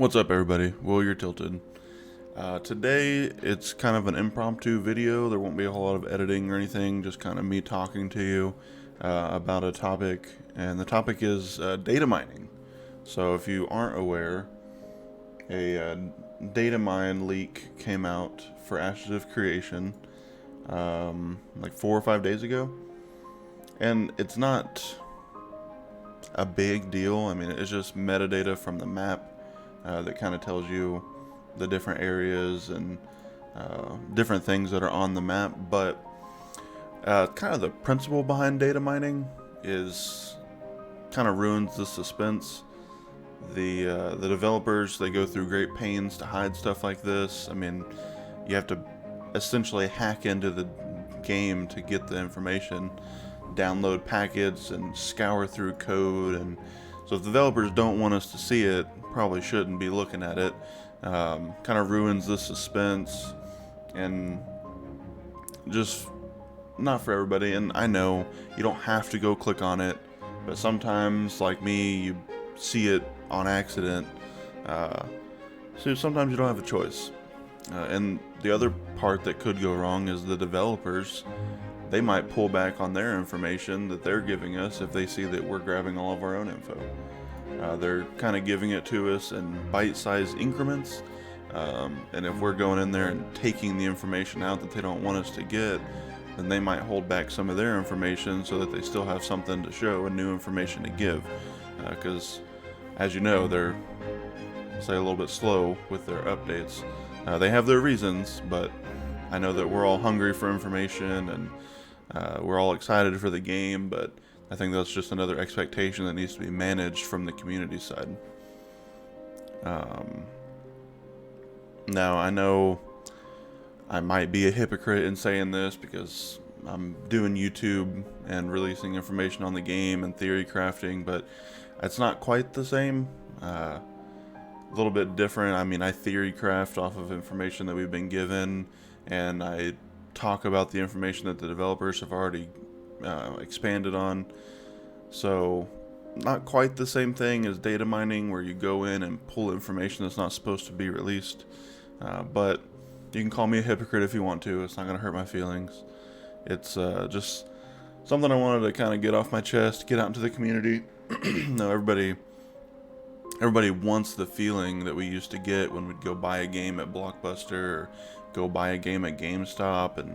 What's up, everybody? WhoaUrTilted. Today, it's kind of an impromptu video. There won't be a whole lot of editing or anything, just kind of me talking to you about a topic, and the topic is data mining. So, if you aren't aware, a data mine leak came out for Ashes of Creation like 4 or 5 days ago, and it's not a big deal. I mean, it's just metadata from the map that kind of tells you the different areas and different things that are on the map. But kind of the principle behind data mining is kind of ruins the suspense. The developers, they go through great pains to hide stuff like this. I mean, you have to essentially hack into the game to get the information, download packets and scour through code. And so if the developers don't want us to see it, probably shouldn't be looking at it. Kind of ruins the suspense and just not for everybody. And I know you don't have to go click on it, but sometimes, like me, you see it on accident. So sometimes you don't have a choice. And the other part that could go wrong is the developers. They might pull back on their information that they're giving us if they see that we're grabbing all of our own info. They're kind of giving it to us in bite-sized increments, and if we're going in there and taking the information out that they don't want us to get, then they might hold back some of their information so that they still have something to show and new information to give. Because, as you know, they're, say, a little bit slow with their updates. They have their reasons, but I know that we're all hungry for information and we're all excited for the game, but I think that's just another expectation that needs to be managed from the community side. Now, I know I might be a hypocrite in saying this because I'm doing YouTube and releasing information on the game and theory crafting, but it's not quite the same. A little bit different. I mean, I theory craft off of information that we've been given, and I talk about the information that the developers have already expanded on. So not quite the same thing as data mining, where you go in and pull information that's not supposed to be released. But you can call me a hypocrite if you want to. It's not going to hurt my feelings. It's just something I wanted to kind of get off my chest, get out into the community. No, everybody wants the feeling that we used to get when we'd go buy a game at Blockbuster or go buy a game at GameStop and,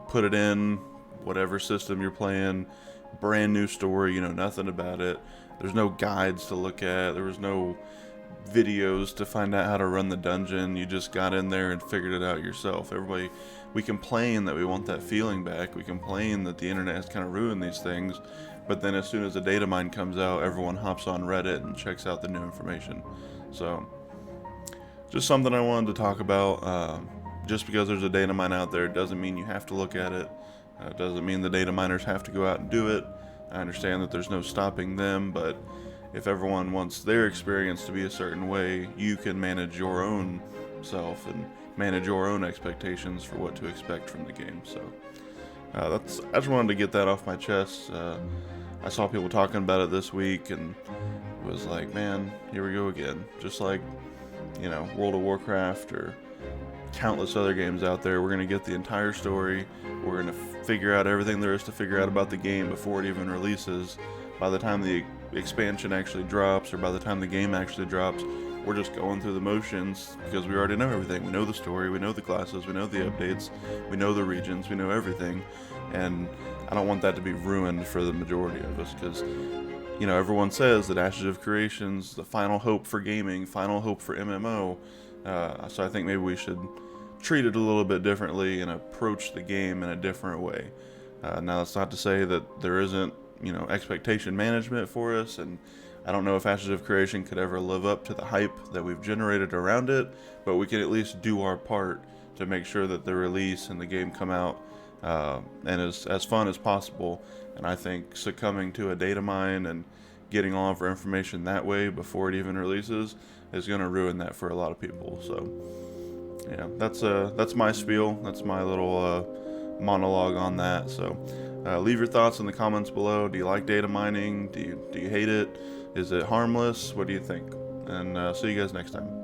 put it in whatever system you're playing, brand new story, nothing about it. There's no guides to look at. There was no videos to find out how to run the dungeon. You just got in there and figured it out yourself. We complain that we want that feeling back. We complain that the internet has kind of ruined these things. But then as soon as a data mine comes out, everyone hops on Reddit and checks out the new information. So, just something I wanted to talk about. Just because there's a data mine out there doesn't mean you have to look at it. Doesn't mean the data miners have to go out and do it. I understand that there's no stopping them, but if everyone wants their experience to be a certain way, you can manage your own self and manage your own expectations for what to expect from the game. So, I just wanted to get that off my chest. I saw people talking about it this week and was like, man, here we go again. Just like, World of Warcraft or countless other games out there, we're going to get the entire story. We're going to figure out everything there is to figure out about the game before it even releases. By the time the expansion actually drops or by the time the game actually drops, we're just going through the motions because we already know everything. We know the story, we know the classes, we know the updates, we know the regions, we know everything. And I don't want that to be ruined for the majority of us because, everyone says that Ashes of Creation's the final hope for gaming, final hope for MMO. So I think maybe we should treat it a little bit differently and approach the game in a different way. Now, that's not to say that there isn't, expectation management for us, and I don't know if Ashes of Creation could ever live up to the hype that we've generated around it, but we can at least do our part to make sure that the release and the game come out and as fun as possible. And I think succumbing to a data mine and getting all of our information that way before it even releases is going to ruin that for a lot of people. So, that's my spiel. That's my little monologue on that. So, leave your thoughts in the comments below. Do you like data mining? Do you hate it? Is it harmless? What do you think? and see you guys next time.